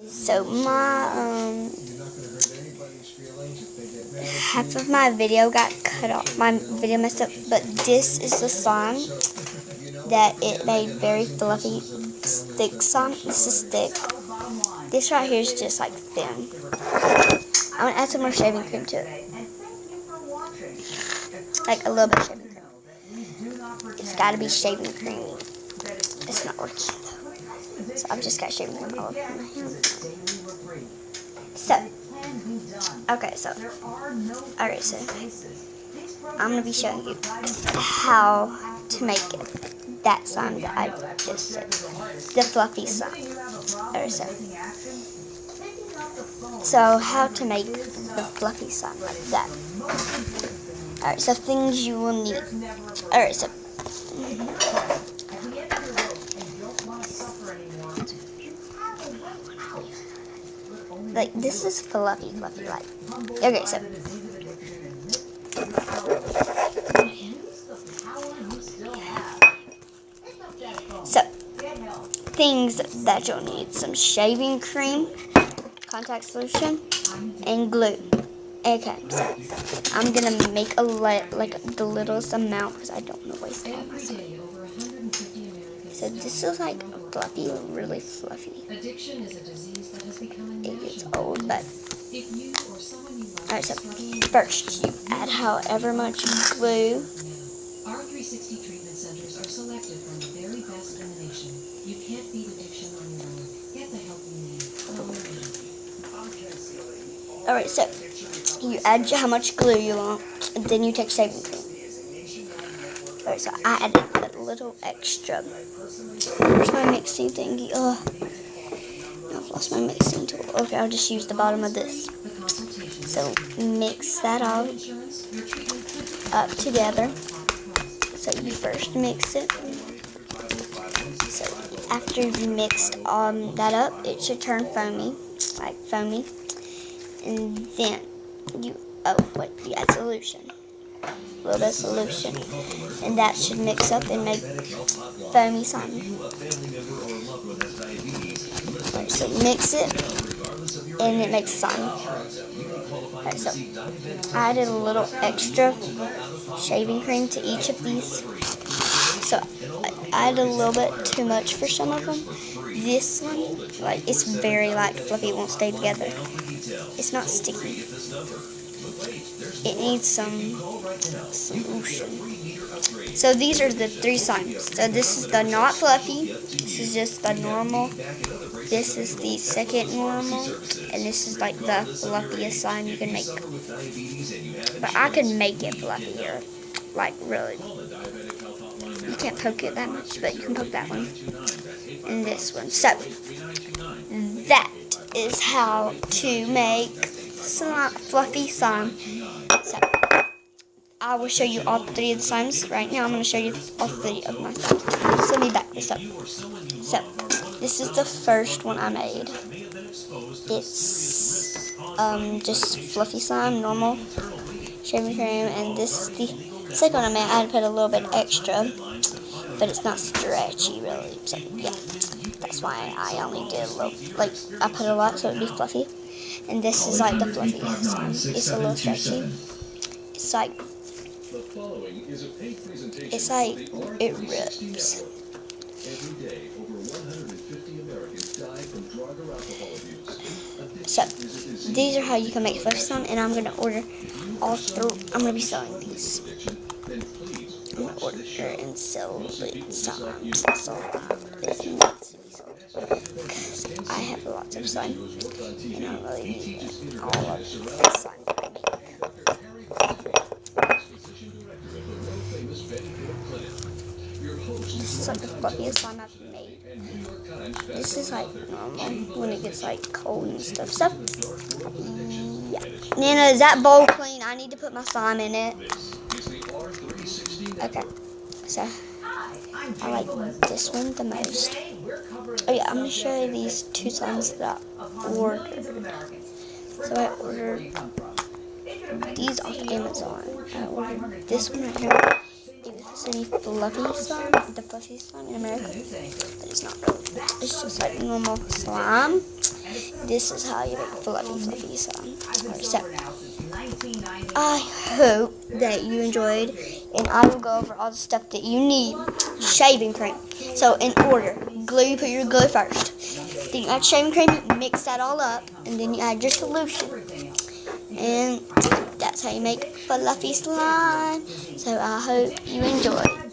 So my half of my video got cut off. My video messed up, but this is the slime that it made very fluffy stick slime. This is thick. This right here is just like thin. I'm gonna add some more shaving cream to it, like a little bit of shaving cream. It's gotta be shaving cream. It's not working though, so I've just got shaving cream all over my hand. So, okay, so I'm going to be showing you how to make that slime that I just said, the fluffy slime. So how to make the fluffy slime like that. Alright, so things you will need. Alright, so like this is fluffy like. Okay, so things that you'll need: some shaving cream, contact solution, and glue. Okay, so I'm gonna make like the littlest amount because I don't want to waste all my stuff. So this is like fluffy, really fluffy. Addiction is a disease that has become it gets old, but alright. So first, you add however much glue. Our 360 treatment centers are selected from the very best in the nation. You can't beat addiction on your own. Get the help you need. Alright, so you add how much glue you want, and then you take shaving cream. Alright, so I added a little extra. Where's my mixing thingy? Oh, I've lost my mixing tool. Okay, I'll just use the bottom of this. So mix that all up together. So you first mix it. So after you mixed that up, it should turn foamy, like foamy. And then you add solution. A little bit of solution, and that should mix up and make foamy slime. Right, so mix it, and it makes slime. Right, so I added a little extra shaving cream to each of these. So I added a little bit too much for some of them. This one, like, it's very light, fluffy, it won't stay together. It's not sticky. It needs some solution. So these are the three slimes. So this is the not fluffy. This is just the normal. This is the second normal. And this is like the fluffiest slime you can make. But I can make it fluffier. Like really. You can't poke it that much, but you can poke that one. And this one. So that is how to make fluffy slime. So I will show you all three of the slimes. Right now I'm going to show you all three of my slimes. So let me back this up. So this is the first one I made. It's just fluffy slime, normal shaving cream, and this is the second one I made. I had to put a little bit extra, but it's not stretchy really. So yeah, that's why I only did a little. Like I put a lot so it'd be fluffy. And this is like the fluffiest slime. It's a little stretchy. It's like it rips. So these are how you can make fluffy slime, and I'm gonna order all three. I'm gonna be selling these. I'm gonna order and sell the slime. I have lots of slime, and I really need all of the slime. This is like the fluffiest slime I've made. This is like normal when it gets like cold and stuff. So, yeah. Nana, is that bowl clean? I need to put my slime in it. Okay. So, I like this one the most. Oh yeah, I'm going to show you these two slimes that I ordered. So I ordered these off Amazon. I ordered this one right here. It's any fluffy slime, the fluffy slime in America, but it's not really. It's just like normal slime. this is how you make fluffy slime. Alright, so I hope that you enjoyed, and I will go over all the stuff that you need. Shaving cream. So in order, glue, you put your glue first. Then you add shaving cream, you mix that all up, and then you add your solution. And that's how you make fluffy slime. So I hope you enjoyed.